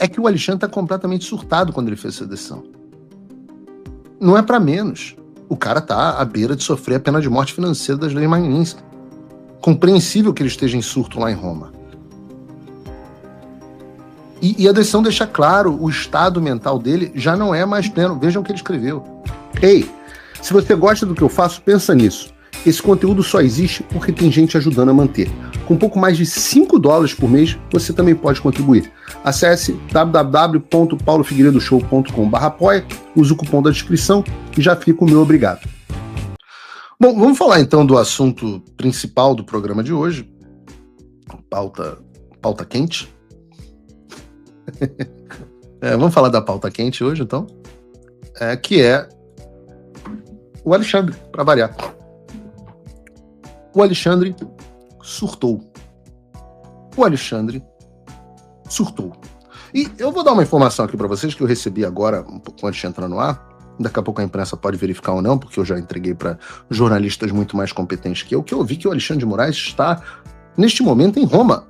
é que o Alexandre está completamente surtado quando ele fez essa decisão. Não é para menos. O cara está à beira de sofrer a pena de morte financeira das leis Magnitsky. Compreensível que ele esteja em surto lá em Roma. E a decisão deixa claro, o estado mental dele já não é mais pleno. Vejam o que ele escreveu. Ei, se você gosta do que eu faço, pensa nisso. Esse conteúdo só existe porque tem gente ajudando a manter. Com pouco mais de $5 por mês, você também pode contribuir. Acesse www.paulofigueiredoshow.com/apoia, use o cupom da descrição e já fica o meu obrigado. Bom, vamos falar então do assunto principal do programa de hoje. Pauta quente. Vamos falar da pauta quente hoje, então. Que é o Alexandre, para variar. O Alexandre surtou. E eu vou dar uma informação aqui para vocês que eu recebi agora, um pouco antes de entrar no ar. Daqui a pouco a imprensa pode verificar ou não, porque eu já entreguei para jornalistas muito mais competentes que eu vi que o Alexandre de Moraes está, neste momento, em Roma.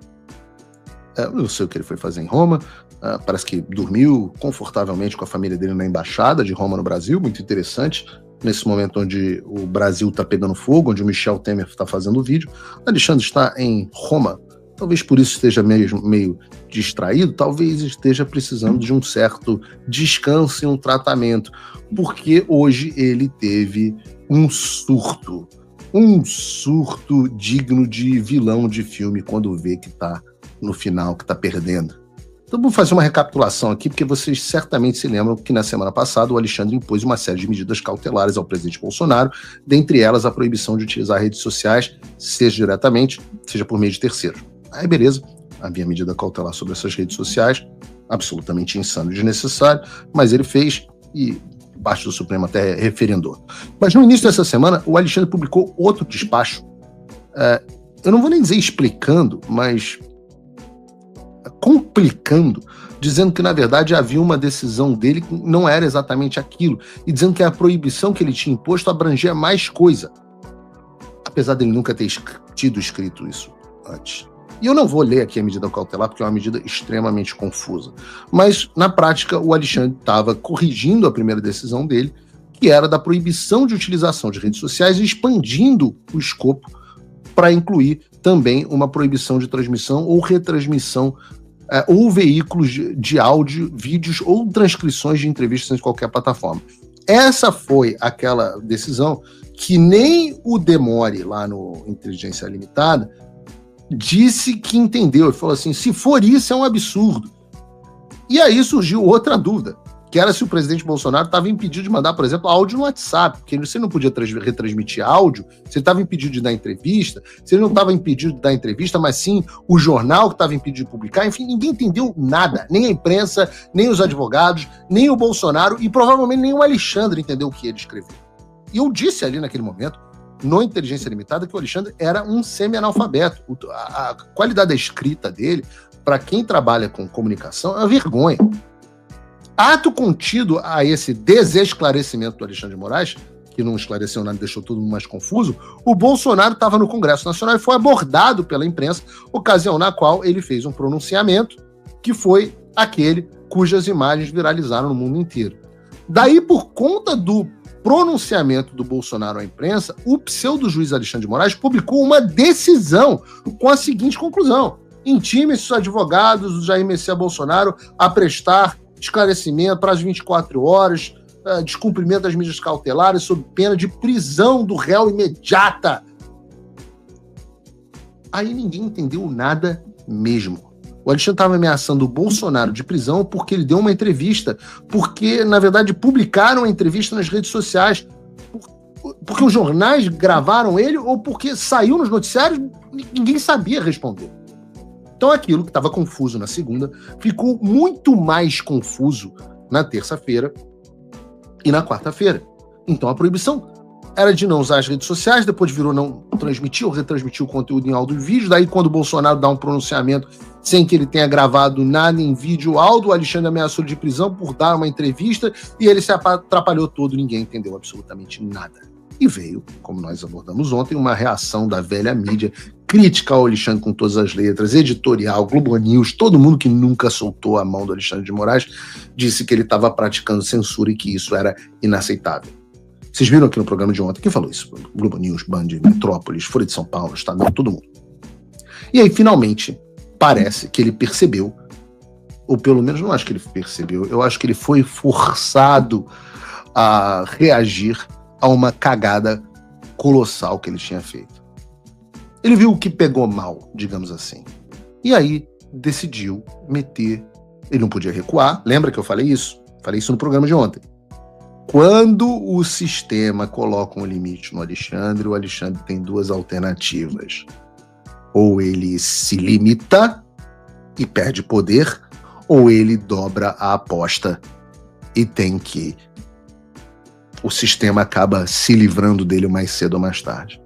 Eu não sei o que ele foi fazer em Roma. Parece que dormiu confortavelmente com a família dele na embaixada de Roma no Brasil. Muito interessante. Nesse momento onde o Brasil está pegando fogo, onde o Michel Temer está fazendo o vídeo. O Alexandre está em Roma. Talvez por isso esteja meio distraído, talvez esteja precisando de um certo descanso e um tratamento, porque hoje ele teve um surto digno de vilão de filme quando vê que está no final, que está perdendo. Então vou fazer uma recapitulação aqui, porque vocês certamente se lembram que na semana passada o Alexandre impôs uma série de medidas cautelares ao presidente Bolsonaro, dentre elas a proibição de utilizar redes sociais, seja diretamente, seja por meio de terceiros. Aí beleza, havia medida cautelar sobre essas redes sociais, absolutamente insano e desnecessário, mas ele fez e parte do Supremo até referendou. Mas no início dessa semana, o Alexandre publicou outro despacho, eu não vou nem dizer explicando, mas complicando, dizendo que na verdade havia uma decisão dele que não era exatamente aquilo, e dizendo que a proibição que ele tinha imposto abrangia mais coisa, apesar dele nunca ter tido escrito isso antes. E eu não vou ler aqui a medida cautelar, porque é uma medida extremamente confusa. Mas, na prática, o Alexandre estava corrigindo a primeira decisão dele, que era da proibição de utilização de redes sociais e expandindo o escopo para incluir também uma proibição de transmissão ou retransmissão ou veículos de áudio, vídeos ou transcrições de entrevistas em qualquer plataforma. Essa foi aquela decisão que nem o Demore, lá no Inteligência Limitada, disse que entendeu. Ele falou assim, se for isso, é um absurdo. E aí surgiu outra dúvida, que era se o presidente Bolsonaro estava impedido de mandar, por exemplo, áudio no WhatsApp, porque você não podia retransmitir áudio, se ele estava impedido de dar entrevista, se ele não estava impedido de dar entrevista, mas sim o jornal que estava impedido de publicar, enfim, ninguém entendeu nada, nem a imprensa, nem os advogados, nem o Bolsonaro e provavelmente nem o Alexandre entendeu o que ele escreveu. E eu disse ali naquele momento, no Inteligência Limitada, que o Alexandre era um semi-analfabeto. A qualidade da escrita dele, para quem trabalha com comunicação, é uma vergonha. Ato contido a esse desesclarecimento do Alexandre de Moraes, que não esclareceu nada e deixou tudo mais confuso, o Bolsonaro estava no Congresso Nacional e foi abordado pela imprensa, ocasião na qual ele fez um pronunciamento que foi aquele cujas imagens viralizaram no mundo inteiro. Daí, por conta do pronunciamento do Bolsonaro à imprensa, o pseudo-juiz Alexandre de Moraes publicou uma decisão com a seguinte conclusão: intime esses advogados do Jair Messias Bolsonaro a prestar esclarecimento para as 24 horas, descumprimento das medidas cautelares sob pena de prisão do réu imediata. Aí ninguém entendeu nada mesmo. O Alexandre estava ameaçando o Bolsonaro de prisão porque ele deu uma entrevista, porque, na verdade, publicaram a entrevista nas redes sociais, porque os jornais gravaram ele ou porque saiu nos noticiários, ninguém sabia responder. Então aquilo que estava confuso na segunda ficou muito mais confuso na terça-feira e na quarta-feira. Então a proibição era de não usar as redes sociais, depois virou não transmitir ou retransmitir o conteúdo em áudio e vídeo. Daí, quando o Bolsonaro dá um pronunciamento sem que ele tenha gravado nada em vídeo ou áudio, o Alexandre ameaçou de prisão por dar uma entrevista e ele se atrapalhou todo, ninguém entendeu absolutamente nada. E veio, como nós abordamos ontem, uma reação da velha mídia crítica ao Alexandre com todas as letras, editorial, Globo News, todo mundo que nunca soltou a mão do Alexandre de Moraes disse que ele estava praticando censura e que isso era inaceitável. Vocês viram aqui no programa de ontem, quem falou isso? Globo News, Band, Metrópolis, Folha de São Paulo, Estadão, todo mundo. E aí, finalmente, parece que ele percebeu, ou pelo menos não acho que ele percebeu, eu acho que ele foi forçado a reagir a uma cagada colossal que ele tinha feito. Ele viu o que pegou mal, digamos assim. E aí decidiu meter. Ele não podia recuar. Lembra que eu falei isso? Falei isso no programa de ontem. Quando o sistema coloca um limite no Alexandre, o Alexandre tem duas alternativas. Ou ele se limita e perde poder, ou ele dobra a aposta e tem que... o sistema acaba se livrando dele mais cedo ou mais tarde.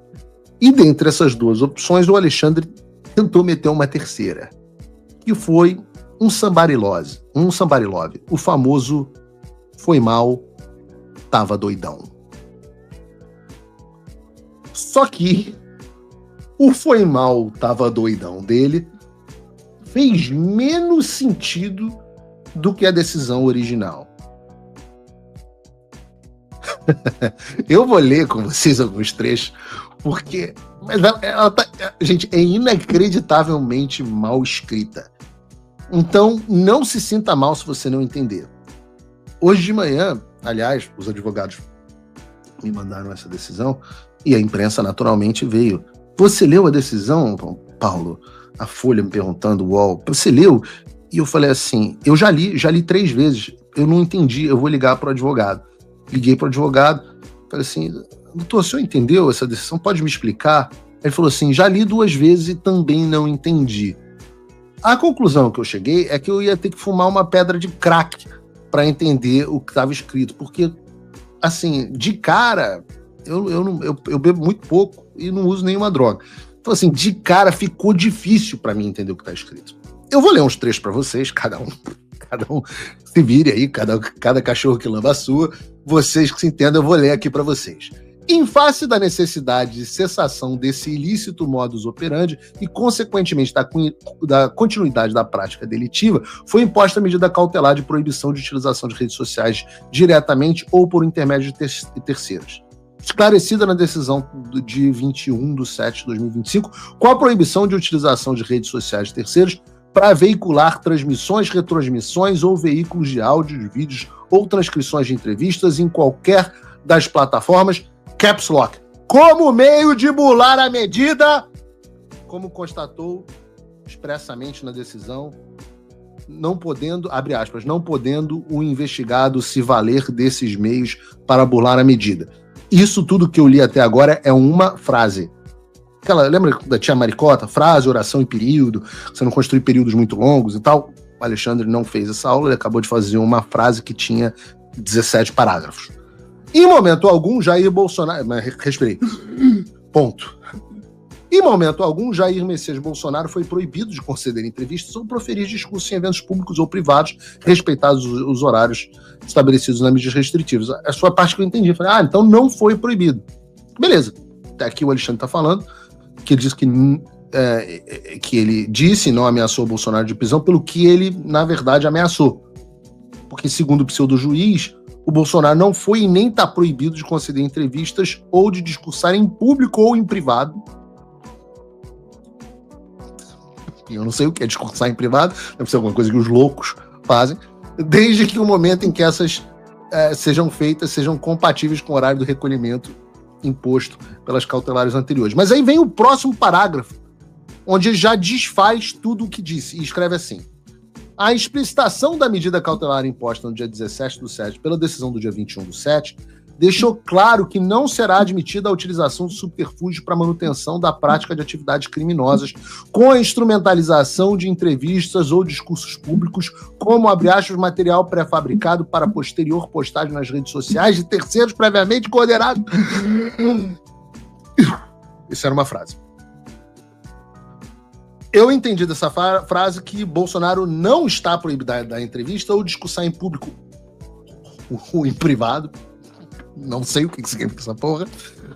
E dentre essas duas opções, o Alexandre tentou meter uma terceira, que foi um somebody love, o famoso foi mal, tava doidão. Só que o foi mal, tava doidão dele fez menos sentido do que a decisão original. Eu vou ler com vocês alguns trechos, porque mas ela tá, gente, é inacreditavelmente mal escrita. Então, não se sinta mal se você não entender. Hoje de manhã, aliás, os advogados me mandaram essa decisão e a imprensa naturalmente veio. Você leu a decisão, Paulo? A Folha me perguntando, UOL, você leu? E eu falei assim, eu já li 3 vezes, eu não entendi, eu vou ligar para o advogado. Liguei para o advogado, falei assim, doutor, o senhor entendeu essa decisão? Pode me explicar? Ele falou assim, já li 2 vezes e também não entendi. A conclusão que eu cheguei é que eu ia ter que fumar uma pedra de crack para entender o que estava escrito, porque, assim, de cara, eu bebo muito pouco e não uso nenhuma droga. Então, assim, de cara ficou difícil para mim entender o que está escrito. Eu vou ler uns trechos para vocês, cada um se vire aí, cada cachorro que lamba a sua. Vocês que se entendam, eu vou ler aqui para vocês. Em face da necessidade de cessação desse ilícito modus operandi e, consequentemente, da continuidade da prática delitiva, foi imposta a medida cautelar de proibição de utilização de redes sociais diretamente ou por intermédio de terceiros. Esclarecida na decisão de 21/7/2025, com a proibição de utilização de redes sociais de terceiros para veicular transmissões, retransmissões ou veículos de áudios, vídeos ou transcrições de entrevistas em qualquer das plataformas, Caps Lock, como meio de burlar a medida, como constatou expressamente na decisão, não podendo, abre aspas, não podendo o investigado se valer desses meios para burlar a medida. Isso tudo que eu li até agora é uma frase. Lembra da tia Maricota? Frase, oração em período, você não construi períodos muito longos e tal. O Alexandre não fez essa aula, ele acabou de fazer uma frase que tinha 17 parágrafos. Em momento algum, Jair Bolsonaro... Respirei. Ponto. Em momento algum, Jair Messias Bolsonaro foi proibido de conceder entrevistas ou proferir discursos em eventos públicos ou privados, respeitados os horários estabelecidos nas medidas restritivas. A sua parte que eu entendi. Eu falei, então não foi proibido. Beleza. Até aqui o Alexandre está falando que ele disse que ele disse e não ameaçou o Bolsonaro de prisão pelo que ele, na verdade, ameaçou. Porque, segundo o pseudo-juiz, o Bolsonaro não foi e nem está proibido de conceder entrevistas ou de discursar em público ou em privado. Eu não sei o que é discursar em privado, deve ser alguma coisa que os loucos fazem, desde que o momento em que essas sejam feitas, sejam compatíveis com o horário do recolhimento imposto pelas cautelares anteriores. Mas aí vem o próximo parágrafo, onde ele já desfaz tudo o que disse, e escreve assim: a explicitação da medida cautelar imposta no dia 17/7 pela decisão do dia 21/7 deixou claro que não será admitida a utilização de subterfúgios para manutenção da prática de atividades criminosas com a instrumentalização de entrevistas ou discursos públicos, como, abre aspas, material pré-fabricado para posterior postagem nas redes sociais de terceiros previamente coordenados. Isso era uma frase. Eu entendi dessa frase que Bolsonaro não está proibido da entrevista ou discussão em público ou em privado. Não sei o que significa essa porra.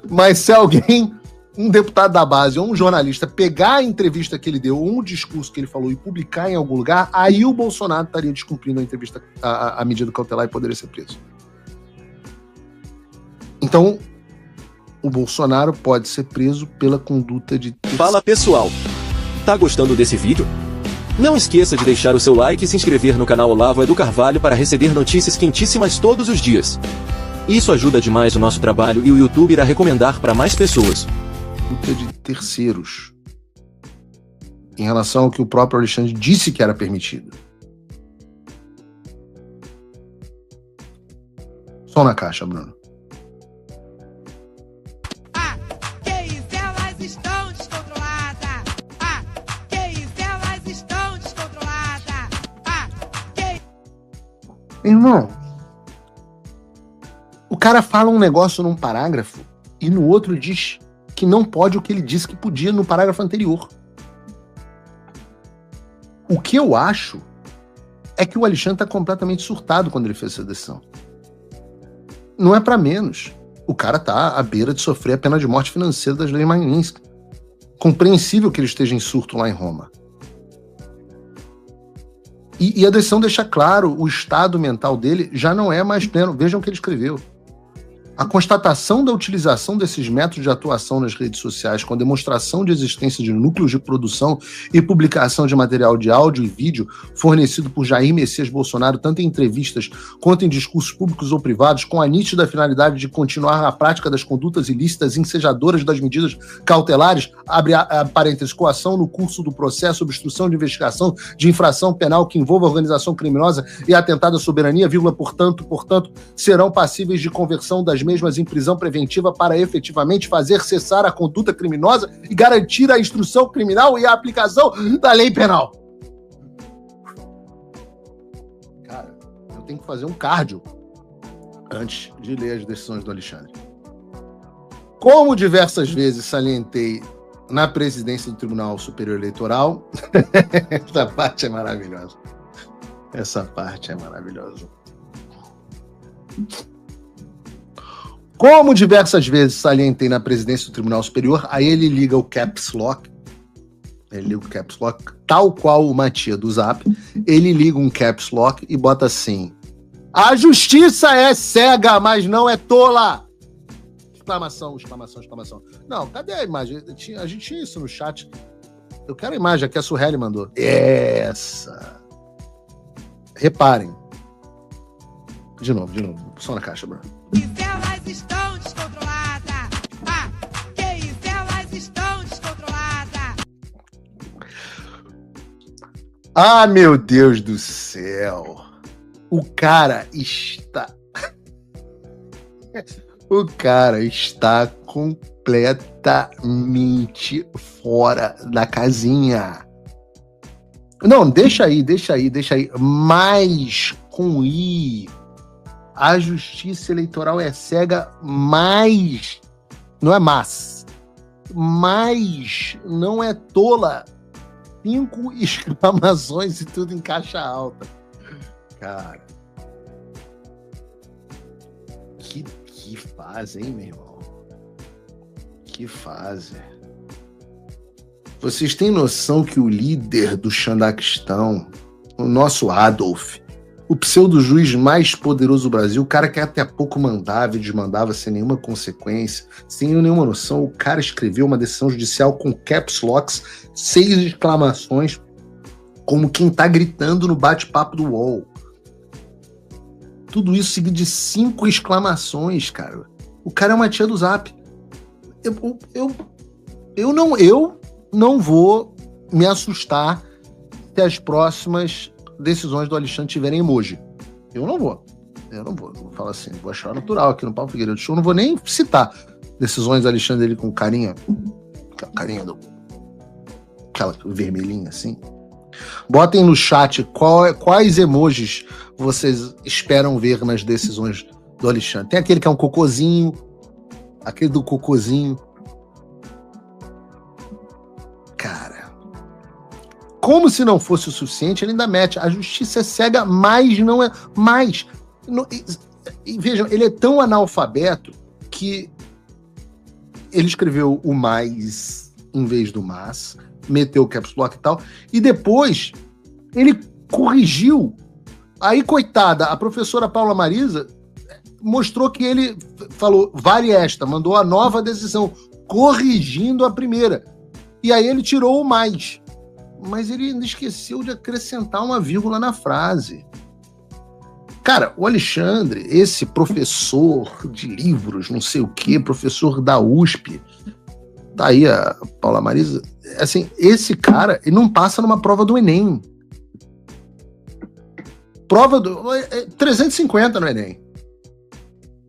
Mas se alguém um deputado da base ou um jornalista pegar a entrevista que ele deu, ou um discurso que ele falou e publicar em algum lugar, aí o Bolsonaro estaria descumprindo a entrevista, a medida cautelar e poderia ser preso. Então, o Bolsonaro pode ser preso pela conduta de... Fala pessoal, tá gostando desse vídeo? Não esqueça de deixar o seu like e se inscrever no canal Olavo Edu Carvalho para receber notícias quentíssimas todos os dias. Isso ajuda demais o nosso trabalho e o YouTube irá recomendar para mais pessoas. De terceiros em relação ao que o próprio Alexandre disse que era permitido. Som na caixa, Bruno. Que isso, elas estão descontroladas. Que isso, elas estão descontroladas. Irmão, o cara fala um negócio num parágrafo e no outro diz que não pode o que ele disse que podia no parágrafo anterior. O que eu acho é que o Alexandre está completamente surtado quando ele fez essa decisão. Não é para menos. O cara está à beira de sofrer a pena de morte financeira das leis Magnitsky. Compreensível que ele esteja em surto lá em Roma. E a decisão deixa claro, o estado mental dele já não é mais pleno. Vejam o que ele escreveu. A constatação da utilização desses métodos de atuação nas redes sociais com a demonstração de existência de núcleos de produção e publicação de material de áudio e vídeo fornecido por Jair Messias Bolsonaro, tanto em entrevistas quanto em discursos públicos ou privados, com a nítida finalidade de continuar a prática das condutas ilícitas ensejadoras das medidas cautelares, abre parênteses, coação no curso do processo, obstrução de investigação de infração penal que envolva organização criminosa e atentado à soberania, portanto, serão passíveis de conversão das mesmas em prisão preventiva para efetivamente fazer cessar a conduta criminosa e garantir a instrução criminal e a aplicação da lei penal. Cara, eu tenho que fazer um cardio antes de ler as decisões do Alexandre. Como diversas vezes salientei na presidência do Tribunal Superior Eleitoral, essa parte é maravilhosa. Essa parte é maravilhosa. Como diversas vezes salientei na presidência do Tribunal Superior, aí ele liga o Caps Lock, tal qual o Matia do Zap, ele liga um Caps Lock e bota assim: a justiça é cega, mas não é tola! Exclamação. Não, cadê a imagem? A gente tinha isso no chat. Eu quero a imagem que a Surreli mandou. Essa. Reparem. De novo. Só na caixa, Bruno. Elas estão descontroladas. Que isso, elas estão descontroladas. Ah, meu Deus do céu. O cara está completamente fora da casinha. Não, deixa aí. Mas com a justiça eleitoral é cega, mas não é mas não é tola. 5 exclamações e tudo em caixa alta. Cara, que fase, hein, meu irmão? Que fase. Vocês têm noção que o líder do Xandaquistão, o nosso Adolf, o pseudo-juiz mais poderoso do Brasil, o cara que até há pouco mandava e desmandava sem nenhuma consequência, sem nenhuma noção, o cara escreveu uma decisão judicial com caps locks, 6 exclamações, como quem tá gritando no bate-papo do UOL. Tudo isso seguido de 5 exclamações, cara. O cara é uma tia do Zap. Eu não vou me assustar se as próximas decisões do Alexandre tiverem emoji. Eu não vou. Eu vou falar assim, vou achar natural aqui no Paulo Figueiredo Show, não vou nem citar decisões do Alexandre dele com carinha aquela vermelhinha assim. Botem no chat quais emojis vocês esperam ver nas decisões do Alexandre. Tem aquele que é um cocôzinho, aquele do cocôzinho. Cara, como se não fosse o suficiente, ele ainda mete: a justiça é cega, mas não é mais. E vejam, ele é tão analfabeto que ele escreveu o mais em vez do mas, meteu o caps lock e tal, e depois ele corrigiu. Aí, coitada, a professora Paula Marisa mostrou que ele falou, vale esta, mandou a nova decisão, corrigindo a primeira. E aí ele tirou o mais. Mas ele ainda esqueceu de acrescentar uma vírgula na frase. Cara, o Alexandre, esse professor de livros, não sei o quê, professor da USP, tá aí a Paula Marisa, assim, esse cara, ele não passa numa prova do Enem. Prova do 350 no Enem.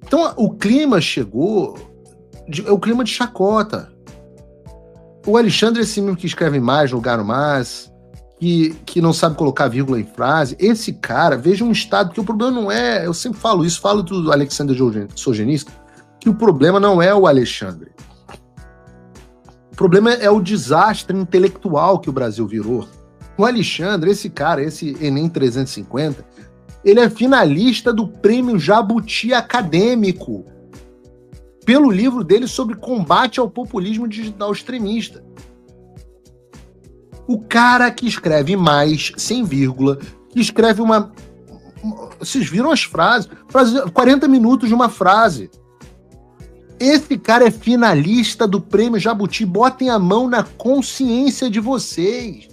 Então o clima chegou, é o clima de chacota. O Alexandre é esse mesmo que escreve mais, lugar no mas, que não sabe colocar vírgula em frase. Esse cara, veja um estado, que o problema não é, eu sempre falo isso, falo do Alexander Solzhenitsyn, que o problema não é o Alexandre. O problema é o desastre intelectual que o Brasil virou. O Alexandre, esse cara, esse Enem 350, ele é finalista do Prêmio Jabuti Acadêmico, pelo livro dele sobre combate ao populismo digital extremista. O cara que escreve mais, sem vírgula, que escreve uma... Vocês viram as frases? 40 minutos de uma frase. Esse cara é finalista do Prêmio Jabuti. Botem a mão na consciência de vocês.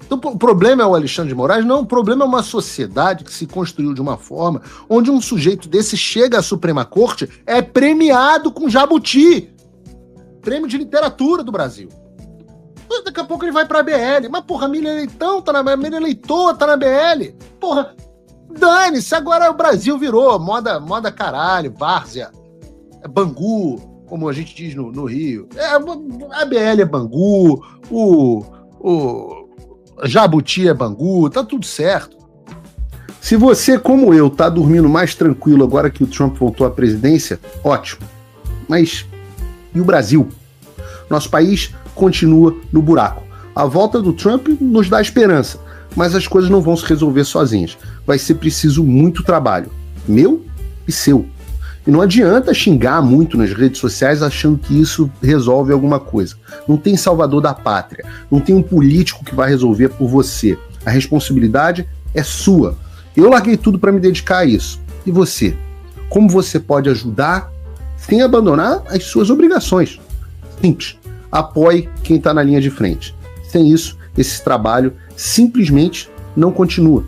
Então, o problema é o Alexandre de Moraes? Não, o problema é uma sociedade que se construiu de uma forma onde um sujeito desse chega à Suprema Corte, é premiado com jabuti. Prêmio de literatura do Brasil. Daqui a pouco ele vai pra BL. Mas, porra, Miriam Leitão tá na Miriam Leitor, tá na BL. Porra, dane-se, agora o Brasil virou moda caralho, várzea, Bangu, como a gente diz no Rio. A BL é Bangu, o Jabuti é Bangu, tá tudo certo. Se você, como eu, tá dormindo mais tranquilo agora que o Trump voltou à presidência, ótimo. Mas e o Brasil? Nosso país continua no buraco. A volta do Trump nos dá esperança, mas as coisas não vão se resolver sozinhas. Vai ser preciso muito trabalho, meu e seu. E não adianta xingar muito nas redes sociais achando que isso resolve alguma coisa. Não tem salvador da pátria. Não tem um político que vai resolver por você. A responsabilidade é sua. Eu larguei tudo para me dedicar a isso. E você? Como você pode ajudar sem abandonar as suas obrigações? Simples. Apoie quem está na linha de frente. Sem isso, esse trabalho simplesmente não continua.